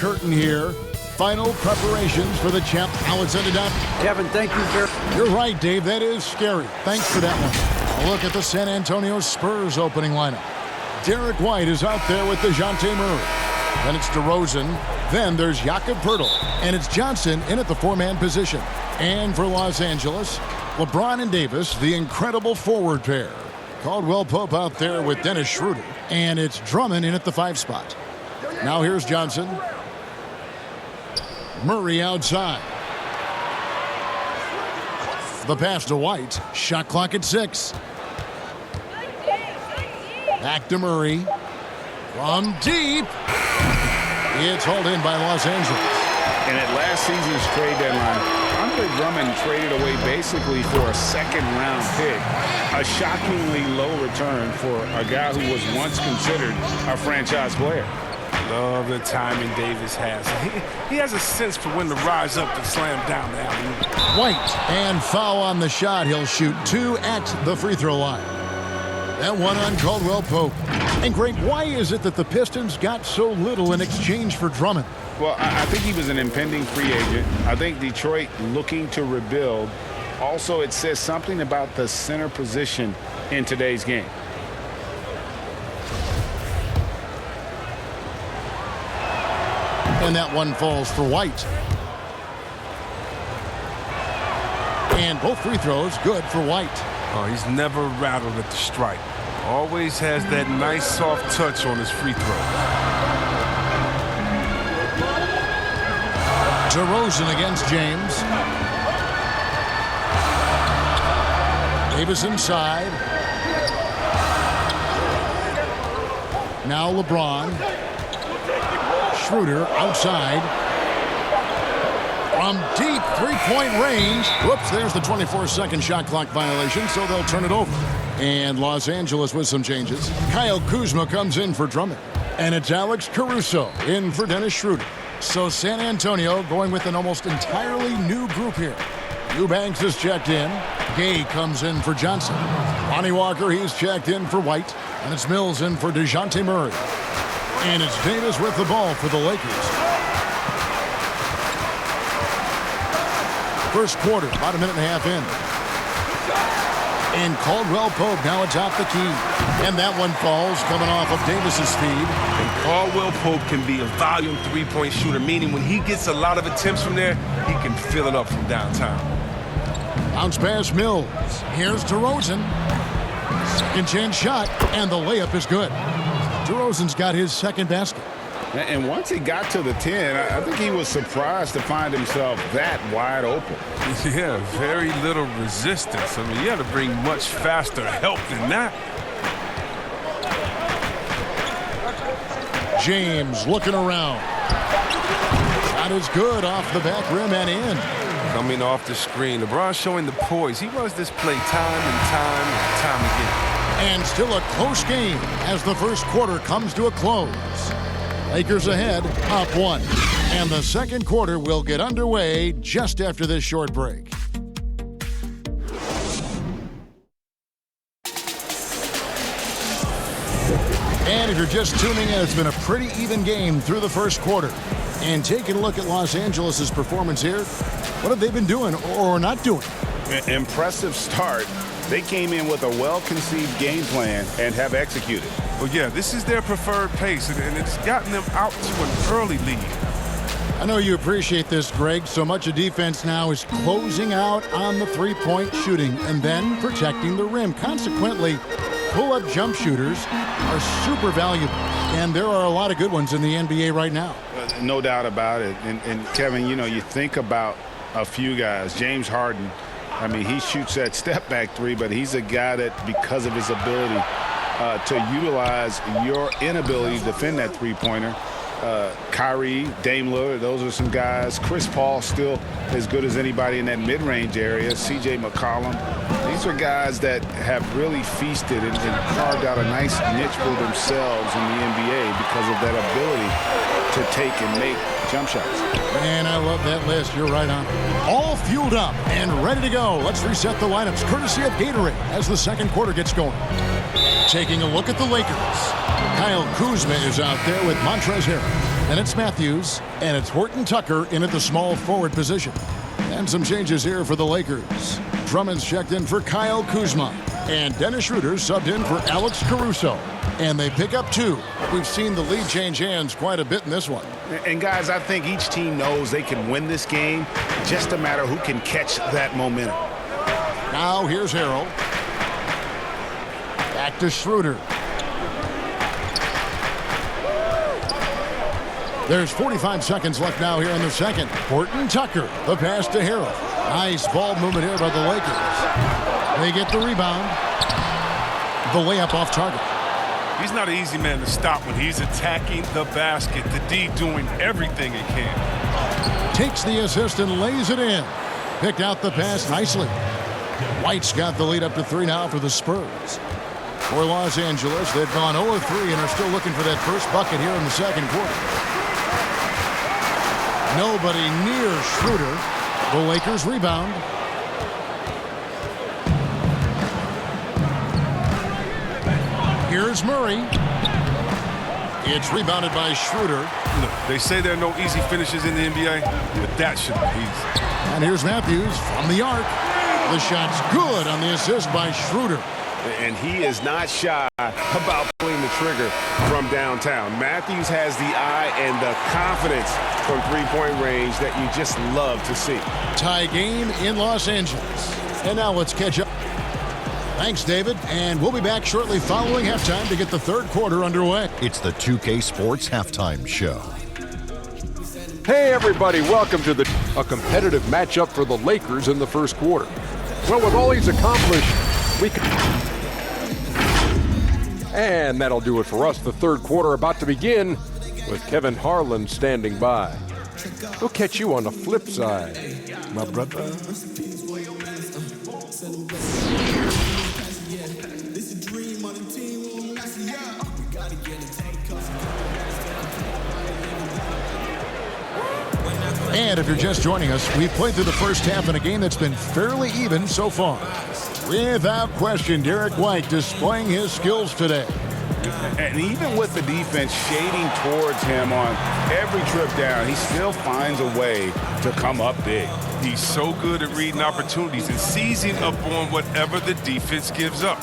curtain here. Final preparations for the champ. How it's ended up. Kevin, thank you, sir. You're right, Dave. That is scary. Thanks for that one. A look at the San Antonio Spurs opening lineup. Derek White is out there with DeJounte Murray. Then it's DeRozan. Then there's Jakob Poeltl. And it's Johnson in at the four-man position. And for Los Angeles, LeBron and Davis, the incredible forward pair. Caldwell Pope out there with Dennis Schroeder. And it's Drummond in at the 5 spot. Now here's Johnson. Murray outside. The pass to White. Shot clock at 6. Back to Murray. From deep. It's hauled in by Los Angeles. And at last season's trade deadline, Andre Drummond traded away basically for a second-round pick. A shockingly low return for a guy who was once considered a franchise player. Love the timing Davis has. He has a sense for when to rise up and slam down the alley. White, and foul on the shot. He'll shoot 2 at the free throw line. That one on Caldwell Pope. And Greg, why is it that the Pistons got so little in exchange for Drummond? Well, I think he was an impending free agent. I think Detroit looking to rebuild. Also, it says something about the center position in today's game. And that one falls for White. And both free throws good for White. Oh, he's never rattled at the stripe. Always has that nice soft touch on his free throw. DeRozan against James. Davis inside. Now LeBron. Schroeder outside. From deep three-point range. Whoops, there's the 24-second shot clock violation, so they'll turn it over. And Los Angeles with some changes. Kyle Kuzma comes in for Drummond. And it's Alex Caruso in for Dennis Schroeder. So San Antonio going with an almost entirely new group here. Eubanks is checked in. Gay comes in for Johnson. Lonnie Walker, he's checked in for White. And it's Mills in for DeJounte Murray. And it's Davis with the ball for the Lakers. First quarter, about a minute and a half in. And Caldwell Pope now atop the key. And that one falls coming off of Davis's feed. And Caldwell Pope can be a volume three-point shooter, meaning when he gets a lot of attempts from there, he can fill it up from downtown. Bounce pass Mills. Here's DeRozan. Second chance shot, and the layup is good. DeRozan's got his second basket. And once he got to the 10, I think he was surprised to find himself that wide open. Yeah, very little resistance. I mean, you had to bring much faster help than that. James looking around. Shot is good off the back rim and in. Coming off the screen, LeBron showing the poise. He runs this play time and time again. And still a close game as the first quarter comes to a close. Lakers ahead, up 1. And the second quarter will get underway just after this short break. And if you're just tuning in, it's been a pretty even game through the first quarter. And taking a look at Los Angeles' performance here, what have they been doing or not doing? Impressive start. They came in with a well-conceived game plan and have executed. Well, yeah, this is their preferred pace, and it's gotten them out to an early lead. I know you appreciate this, Greg. So much of defense now is closing out on the three-point shooting and then protecting the rim. Consequently, pull-up jump shooters are super valuable, and there are a lot of good ones in the NBA right now. No doubt about it. And Kevin, you know, you think about a few guys. James Harden, I mean, he shoots that step-back three, but he's a guy that, because of his ability to utilize your inability to defend that three-pointer, Kyrie, Dame Lillard, those are some guys. Chris Paul still as good as anybody in that mid-range area. C.J. McCollum. These are guys that have really feasted and carved out a nice niche for themselves in the NBA because of that ability to take and make jump shots. Man, I love that list. You're right on. All fueled up and ready to go. Let's reset the lineups courtesy of Gatorade as the second quarter gets going. Taking a look at the Lakers. Kyle Kuzma is out there with Montrezl Harrell. And it's Matthews, and it's Horton Tucker in at the small forward position. And some changes here for the Lakers. Drummond's checked in for Kyle Kuzma, and Dennis Schroeder subbed in for Alex Caruso. And they pick up 2. We've seen the lead change hands quite a bit in this one. And guys, I think each team knows they can win this game. Just a matter who can catch that momentum. Now here's Harrell. Back to Schroeder. There's 45 seconds left now here in the second. Horton Tucker, the pass to Harrell. Nice ball movement here by the Lakers. They get the rebound. The layup off target. He's not an easy man to stop when he's attacking the basket. The D doing everything he can. Takes the assist and lays it in. Picked out the pass nicely. White's got the lead up to 3 now for the Spurs. For Los Angeles, they've gone 0-3 and are still looking for that first bucket here in the second quarter. Nobody near Schroeder. The Lakers rebound. Here's Murray. It's rebounded by Schroeder. Look, they say there are no easy finishes in the NBA, but that should be easy. And here's Matthews from the arc. The shot's good on the assist by Schroeder. And he is not shy about pulling the trigger from downtown. Matthews has the eye and the confidence from three-point range that you just love to see. Tie game in Los Angeles. And now let's catch up. Thanks, David. And we'll be back shortly following halftime to get the third quarter underway. It's the 2K Sports Halftime Show. Hey, everybody. Welcome to a competitive matchup for the Lakers in the first quarter. Well, with all he's accomplished, we can... And that'll do it for us. The third quarter about to begin with Kevin Harlan standing by. We'll catch you on the flip side, my brother. And if you're just joining us, we've played through the first half in a game that's been fairly even so far. Without question, Derek White displaying his skills today. And even with the defense shading towards him on every trip down, he still finds a way to come up big. He's so good at reading opportunities and seizing up on whatever the defense gives up.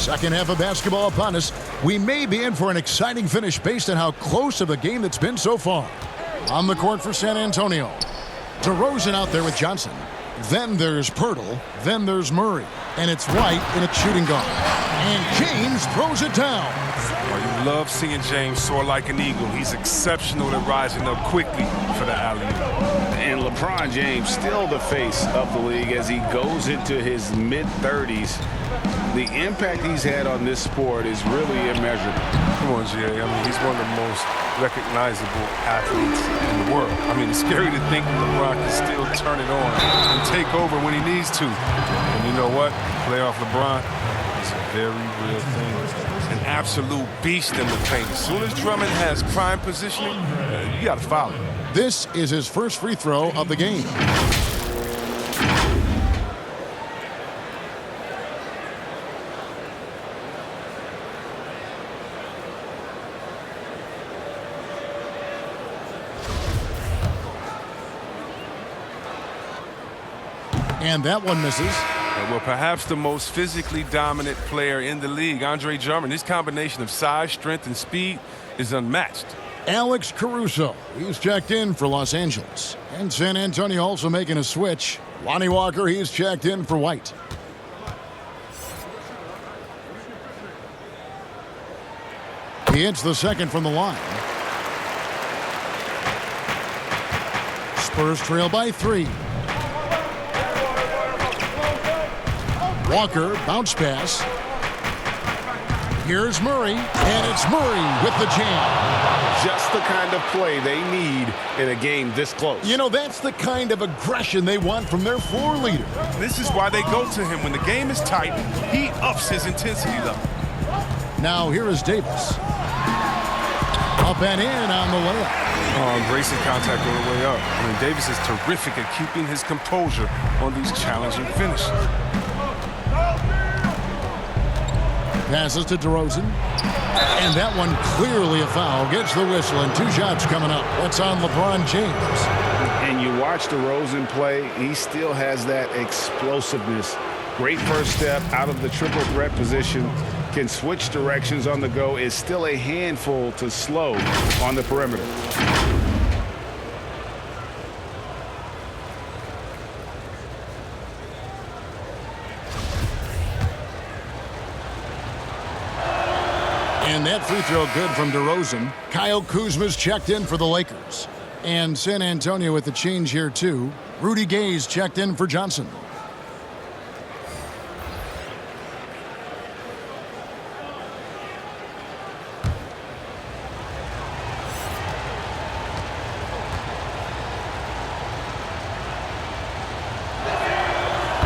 Second half of basketball upon us. We may be in for an exciting finish based on how close of a game that's been so far. On the court for San Antonio. DeRozan out there with Johnson. Then there's Pirtle. Then there's Murray. And it's White in a shooting guard. And James throws it down. Well, you love seeing James soar like an eagle. He's exceptional at rising up quickly for the alley-oop. And LeBron James still the face of the league as he goes into his mid-30s. The impact he's had on this sport is really immeasurable. Come on, Jerry. I mean, he's one of the most recognizable athletes in the world. I mean, it's scary to think LeBron can still turn it on and take over when he needs to. And you know what? Playoff LeBron is a very real thing. An absolute beast in the paint. As soon as Drummond has prime positioning, you got to follow. This is his first free throw of the game. And that one misses. Well, perhaps the most physically dominant player in the league, Andre Drummond. His combination of size, strength, and speed is unmatched. Alex Caruso, he's checked in for Los Angeles. And San Antonio also making a switch. Lonnie Walker, he's checked in for White. He hits the second from the line. Spurs trail by 3. Walker, bounce pass. Here's Murray, and it's Murray with the jam. Just the kind of play they need in a game this close. You know, that's the kind of aggression they want from their floor leader. This is why they go to him. When the game is tight, he ups his intensity level. Now here is Davis. Up and in on the layup. Embracing contact on the way up. I mean, Davis is terrific at keeping his composure on these challenging finishes. Passes to DeRozan. And that one clearly a foul. Gets the whistle, and 2 shots coming up. That's on LeBron James. And you watch DeRozan play, he still has that explosiveness. Great first step out of the triple threat position. Can switch directions on the go. Is still a handful to slow on the perimeter. And that free throw good from DeRozan. Kyle Kuzma's checked in for the Lakers. And San Antonio with the change here too. Rudy Gay's checked in for Johnson.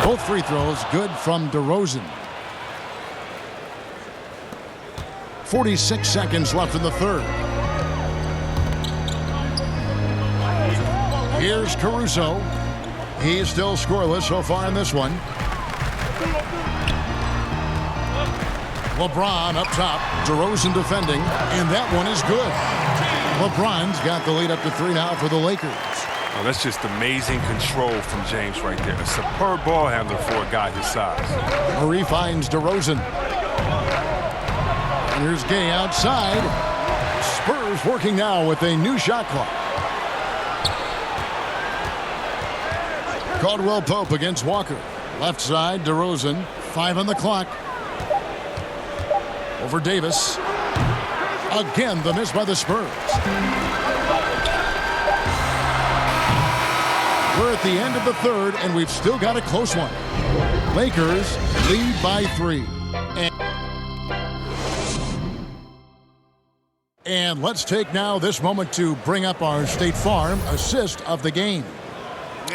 Both free throws good from DeRozan. 46 seconds left in the third. Here's Caruso. He's still scoreless so far in this one. LeBron up top. DeRozan defending. And that one is good. LeBron's got the lead up to 3 now for the Lakers. Oh, that's just amazing control from James right there. A superb ball handler for a guy his size. Murray finds DeRozan. Here's Gay outside. Spurs working now with a new shot clock. Caldwell Pope against Walker. Left side, DeRozan. 5 on the clock. Over Davis. Again, the miss by the Spurs. We're at the end of the third, and we've still got a close one. Lakers lead by 3. And let's take now this moment to bring up our State Farm assist of the game.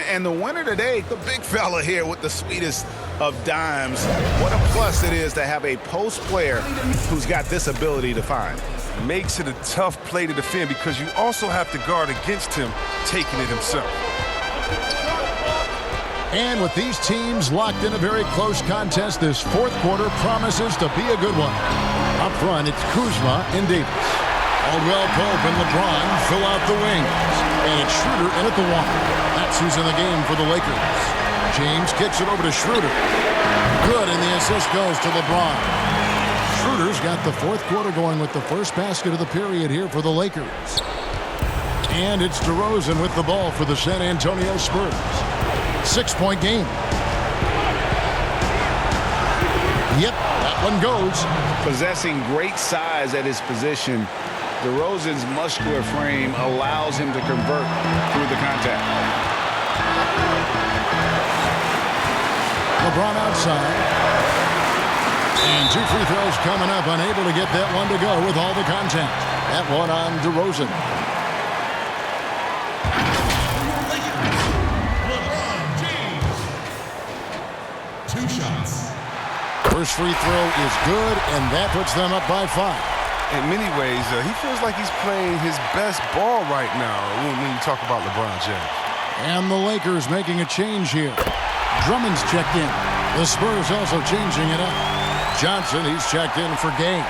And the winner today, the big fella here with the sweetest of dimes. What a plus it is to have a post player who's got this ability to find. Makes it a tough play to defend because you also have to guard against him taking it himself. And with these teams locked in a very close contest, this fourth quarter promises to be a good one. Up front, it's Kuzma and Davis. Caldwell Pope and LeBron fill out the wings. And it's Schroeder in at the one. That's who's in the game for the Lakers. James kicks it over to Schroeder. Good, and the assist goes to LeBron. Schroeder's got the fourth quarter going with the first basket of the period here for the Lakers. And it's DeRozan with the ball for the San Antonio Spurs. 6-point game. Yep, that one goes. Possessing great size at his position, DeRozan's muscular frame allows him to convert through the contact. LeBron outside. And 2 free throws coming up, unable to get that one to go with all the contact. That one on DeRozan. First free throw is good, and that puts them up by 5. In many ways, he feels like he's playing his best ball right now when you talk about LeBron James. And the Lakers making a change here. Drummond's checked in. The Spurs also changing it up. Johnson, he's checked in for Gay.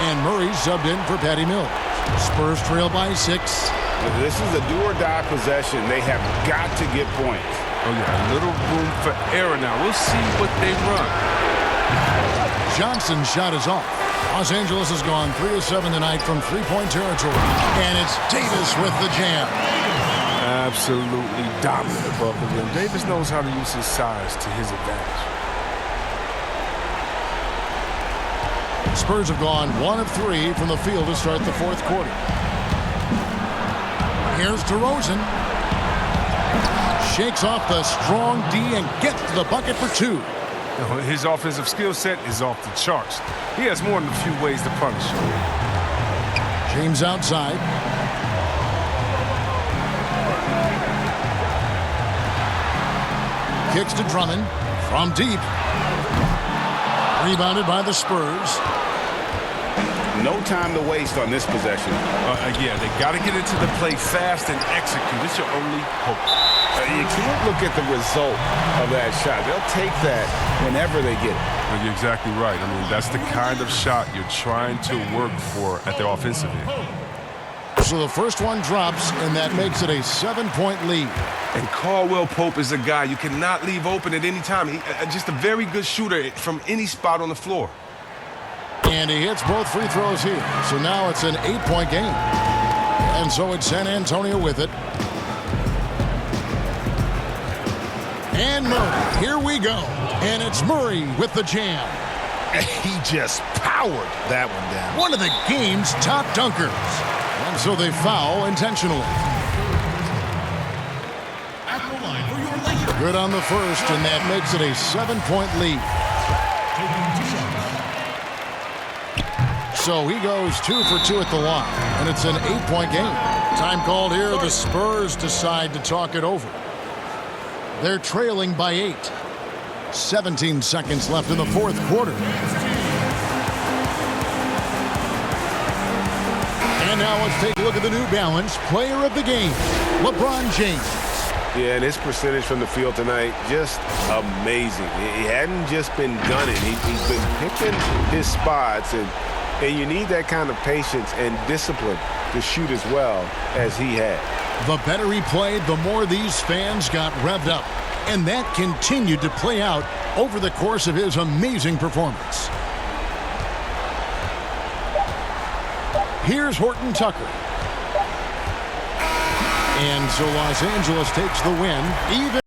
And Murray's subbed in for Patty Mills. Spurs trail by 6. This is a do-or-die possession. They have got to get points. Oh, yeah, a little room for error now. We'll see what they run. Johnson's shot is off. Los Angeles has gone 3 of 7 tonight from 3-point territory. And it's Davis with the jam. Absolutely dominant above the rim. Davis knows how to use his size to his advantage. Spurs have gone 1 of 3 from the field to start the fourth quarter. Here's DeRozan. Shakes off the strong D and gets to the bucket for 2. His offensive skill set is off the charts. He has more than a few ways to punish. James outside. Kicks to Drummond from deep. Rebounded by the Spurs. No time to waste on this possession. Yeah, they got to get into the play fast and execute. It's your only hope. You can't look at the result of that shot. They'll take that whenever they get it. Well, you're exactly right. I mean, that's the kind of shot you're trying to work for at the offensive end. So the first one drops, and that makes it a 7-point lead. And Caldwell Pope is a guy you cannot leave open at any time. He's just a very good shooter from any spot on the floor. And he hits both free throws here. So now it's an 8-point game. And so it's San Antonio with it. And Murray, here we go. And it's Murray with the jam. He just powered that one down. One of the game's top dunkers. And so they foul intentionally. Good on the first, and that makes it a 7-point lead. So he goes 2 for 2 at the line, and it's an 8-point game. Time called here. The Spurs decide to talk it over. They're trailing by 8. 17 seconds left in the fourth quarter. And now let's take a look at the New Balance player of the game, LeBron James. Yeah, and his percentage from the field tonight, just amazing. He hadn't just been gunning. He's been picking his spots, and you need that kind of patience and discipline to shoot as well as he had. The better he played, the more these fans got revved up. And that continued to play out over the course of his amazing performance. Here's Horton Tucker. And so Los Angeles takes the win, even